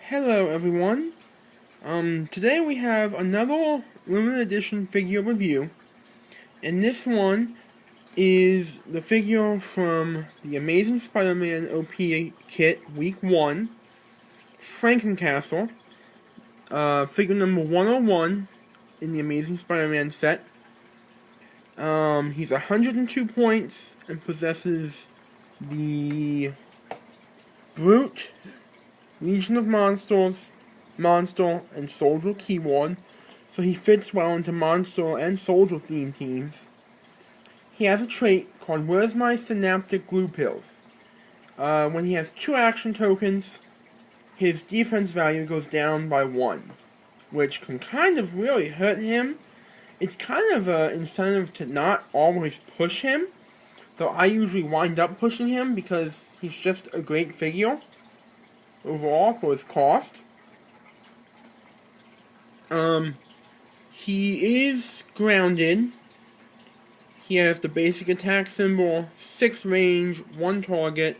Hello everyone. Today we have another limited edition figure review, and this one is the figure from the Amazing Spider-Man OP kit Week 1, Fraken-Castle, figure number 101 in the Amazing Spider-Man set. He's 102 points and possesses the Brute, Legion of Monsters, Monster, and Soldier keyword, so he fits well into Monster and Soldier themed teams. He has a trait called Where's My Synaptic Glue Pills? When he has 2 action tokens, his defense value goes down by 1, which can kind of really hurt him. It's kind of an incentive to not always push him, though I usually wind up pushing him because he's just a great figure overall for his cost. He is grounded. He has the basic attack symbol, 6 range, 1 target,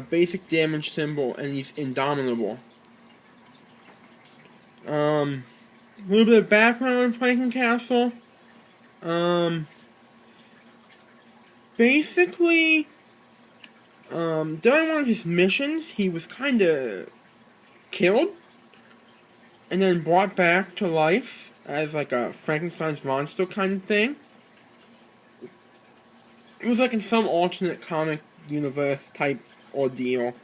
basic damage symbol, and he's indomitable. A little bit of background on Fraken-Castle. Basically, during one of his missions, he was kinda killed, and then brought back to life as like a Frankenstein's monster kind of thing. It was like in some alternate comic universe type ordeal.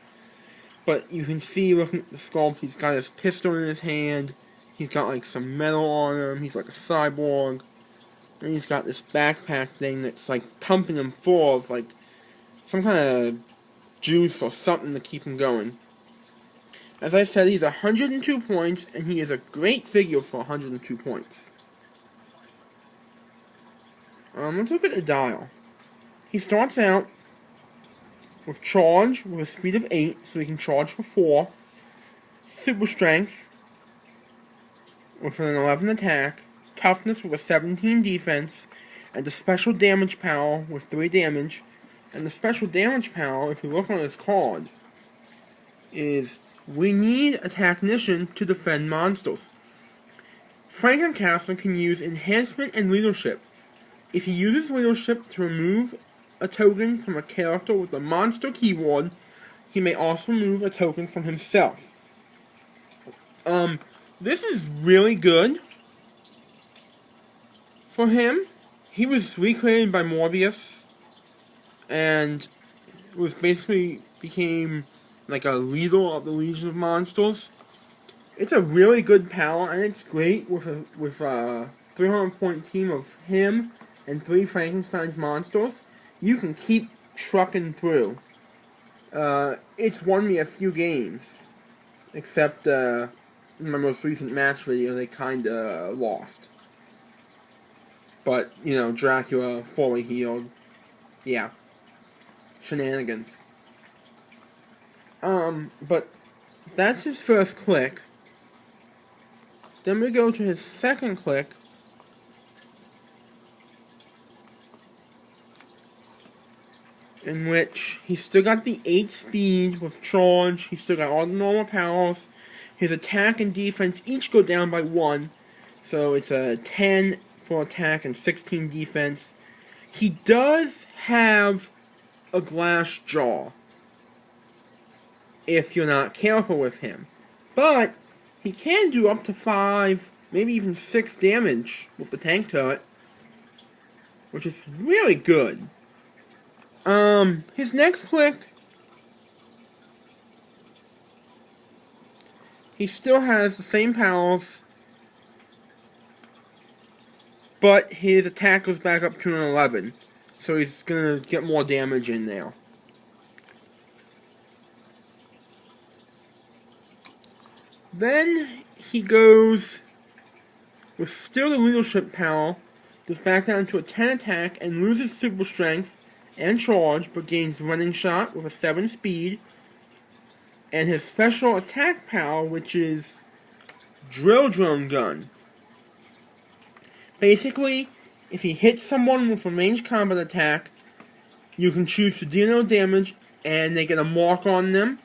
But you can see, looking at the sculpt, he's got his pistol in his hand, he's got like some metal on him, he's like a cyborg, and he's got this backpack thing that's like pumping him full of like some kind of juice or something to keep him going. As I said, he's 102 points, and he is a great figure for 102 points. Let's look at the dial. He starts out with charge with a speed of 8, so he can charge for 4. Super strength with an 11 attack. Toughness with a 17 defense. And the special damage power with 3 damage. And the special damage power, if you look on his card, is we need a technician to defend monsters. Fraken-Castle can use enhancement and leadership. If he uses leadership to remove a token from a character with a monster keyword, he may also remove a token from himself. This is really good for him. He was recreated by Morbius, and was basically became like a leader of the Legion of Monsters. It's a really good power, and it's great with a 300-point team of him and 3 Frankenstein's monsters. You can keep trucking through. It's won me a few games, except in my most recent match video, they kinda lost. But, you know, Dracula fully healed. Yeah. Shenanigans. But that's his first click. Then we go to his second click. In which he's still got the 8 speed with charge. He's still got all the normal powers. His attack and defense each go down by 1. So it's a 10 for attack and 16 defense. He does have a glass jaw, if you're not careful with him. But he can do up to 5, maybe even 6 damage with the tank turret, which is really good. His next click, he still has the same powers, but his attack goes back up to an 11, so he's gonna get more damage in there. Then he goes with still the leadership power, goes back down to a 10 attack and loses super strength and charge, but gains running shot with a 7 speed. And his special attack power, which is drill drone gun. Basically, if he hits someone with a ranged combat attack, you can choose to deal no damage, and they get a mark on them,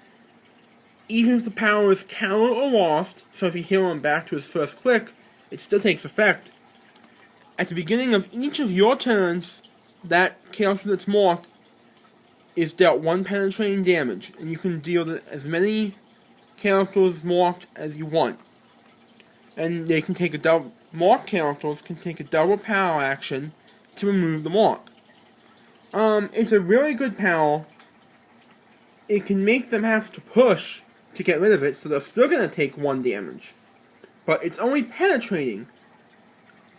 even if the power is countered or lost, so if you heal him back to his first click, it still takes effect. At the beginning of each of your turns, that character that's marked is dealt 1 penetrating damage, and you can deal as many characters marked as you want. And they can take a double, marked characters can take a double power action to remove the mark. It's a really good power. It can make them have to push to get rid of it, so they're still going to take 1 damage. But it's only penetrating.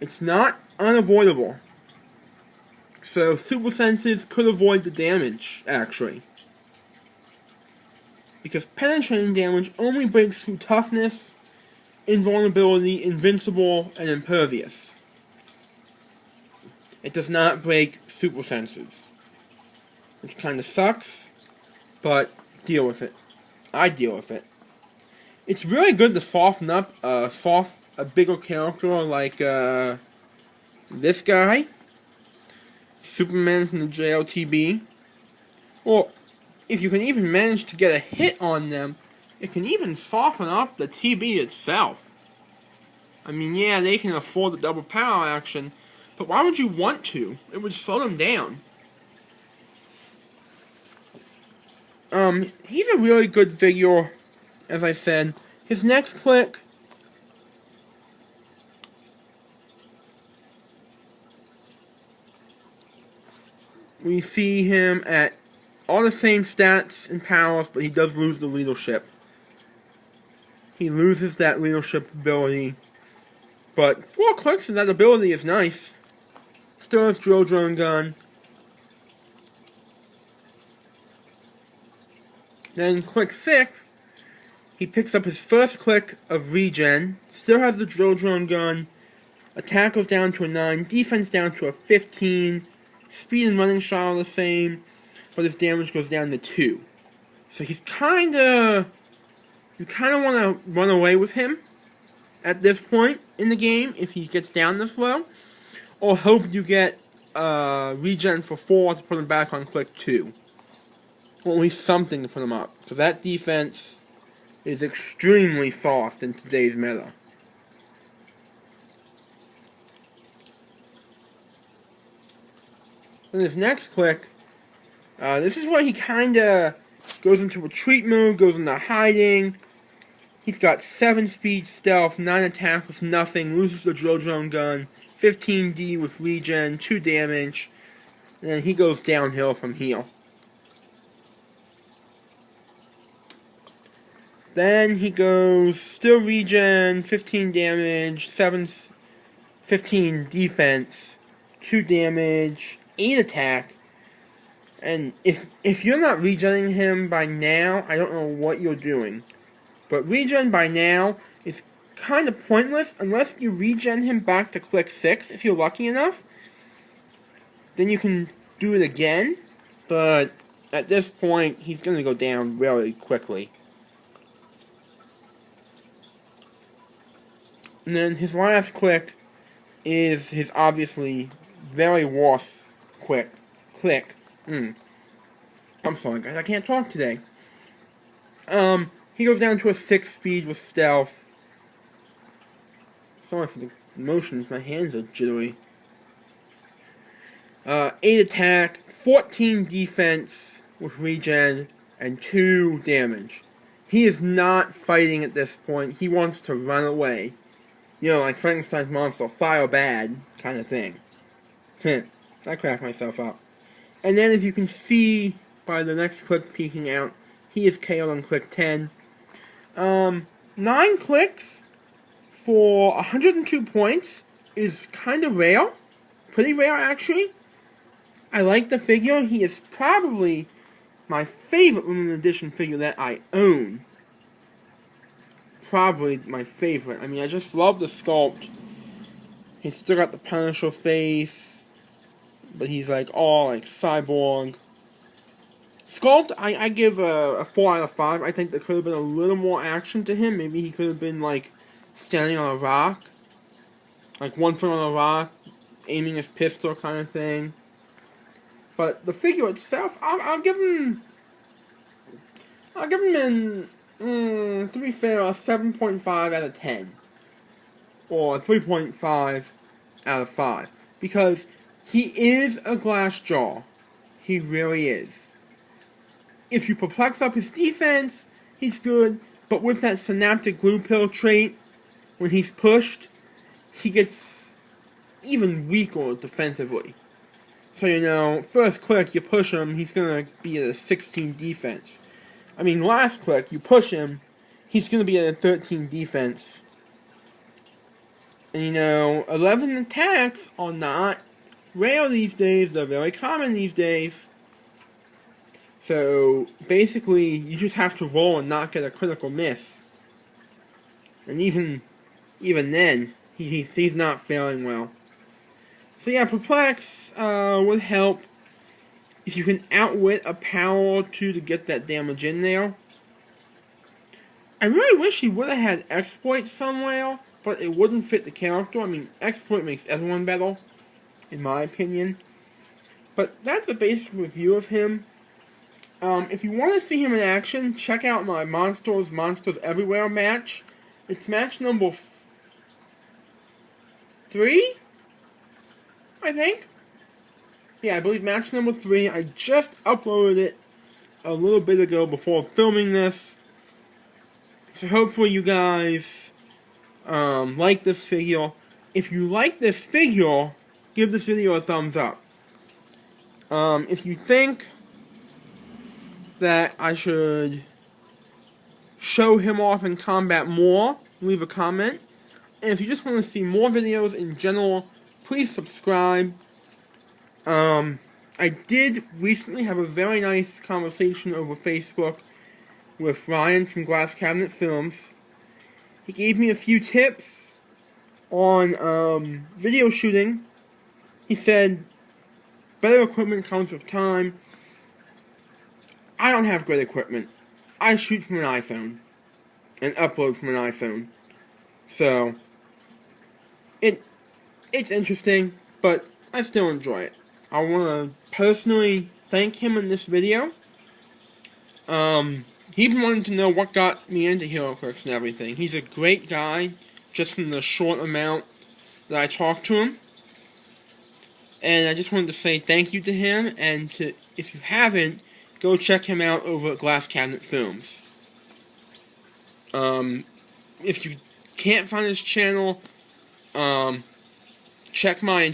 It's not unavoidable. So super senses could avoid the damage, actually. Because penetrating damage only breaks through toughness, invulnerability, invincible, and impervious. It does not break super senses. Which kinda sucks, but deal with it. I deal with it. It's really good to soften up a bigger character like this guy, Superman from the JLTB. Or if you can even manage to get a hit on them, it can even soften up the TB itself. I mean, yeah, they can afford the double power action, but why would you want to? It would slow them down. He's a really good figure, as I said. His next click we see him at all the same stats and powers, but he does lose the leadership. He loses that leadership ability. But 4 clicks and that ability is nice. Still has drill drone gun. Then click 6, he picks up his first click of regen. Still has the drill drone gun. Attack goes down to a 9. Defense down to a 15. Speed and running shot are the same, but his damage goes down to 2. So he's kinda... You kinda wanna run away with him at this point in the game if he gets down this low. Or hope you get regen for 4 to put him back on click 2. Or at least something to put him up. Because that defense is extremely soft in today's meta. Then his next click, this is where he kinda goes into retreat mode, goes into hiding. He's got 7 speed stealth, 9 attack with nothing, loses the drill drone gun, 15D with regen, 2 damage, and then he goes downhill from here. Then he goes, still regen, 15 damage, 15 defense, 2 damage, 8 attack. And if you're not regenning him by now, I don't know what you're doing. But regen by now is kind of pointless unless you regen him back to click 6 if you're lucky enough. Then you can do it again. But at this point, he's going to go down really quickly. And then his last click is his obviously very worst click. I'm sorry guys, I can't talk today. He goes down to a 6 speed with stealth. Sorry for the motions, my hands are jittery. 8 attack, 14 defense with regen, and 2 damage. He is not fighting at this point. He wants to run away. You know, like Frankenstein's monster, fire bad kind of thing. I cracked myself up. And then, as you can see by the next click peeking out, he is KO'd on click 10. 9 clicks for 102 points is kind of rare. Pretty rare, actually. I like the figure. He is probably my favorite limited edition figure that I own. Probably my favorite. I mean, I just love the sculpt. He's still got the Punisher face, but he's like all like cyborg. Sculpt, I give a 4 out of 5. I think there could have been a little more action to him. Maybe he could have been like standing on a rock, like 1 foot on a rock, aiming his pistol kind of thing. But the figure itself, I'll give him to be fair, a 7.5 out of 10. Or 3.5 out of 5. Because he is a glass jaw. He really is. If you perplex up his defense, he's good. But with that synaptic glue pill trait, when he's pushed, he gets even weaker defensively. So, first click, you push him, he's going to be at a 16 defense. I mean, last click, you push him, he's going to be at a 13 defense. And 11 attacks are not rare these days, they're very common these days. So, basically, you just have to roll and not get a critical miss. And even then, he's not failing well. So yeah, Perplex would help if you can outwit a power or two to get that damage in there. I really wish he would have had Exploit somewhere, but it wouldn't fit the character. I mean, Exploit makes everyone better, in my opinion. But that's a basic review of him. If you want to see him in action, check out my Monsters Everywhere match. It's match number 3? I think. Yeah, I believe match number 3. I just uploaded it a little bit ago before filming this. So hopefully you guys like this figure. If you like this figure, give this video a thumbs up. If you think that I should show him off in combat more, leave a comment. And if you just want to see more videos in general, please subscribe. I did recently have a very nice conversation over Facebook with Ryan from Glass Cabinet Films. He gave me a few tips on video shooting. He said better equipment comes with time. I don't have great equipment. I shoot from an iPhone and upload from an iPhone. So it's interesting, but I still enjoy it. I want to personally thank him in this video. He even wanted to know what got me into HeroClix and everything. He's a great guy, just from the short amount that I talked to him. And I just wanted to say thank you to him, and if you haven't, go check him out over at Glass Cabinet Films. If you can't find his channel, check my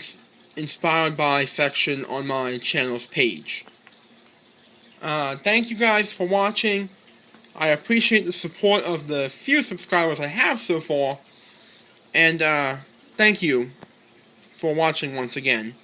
Inspired By section on my channel's page. Thank you guys for watching. I appreciate the support of the few subscribers I have so far. And thank you for watching once again.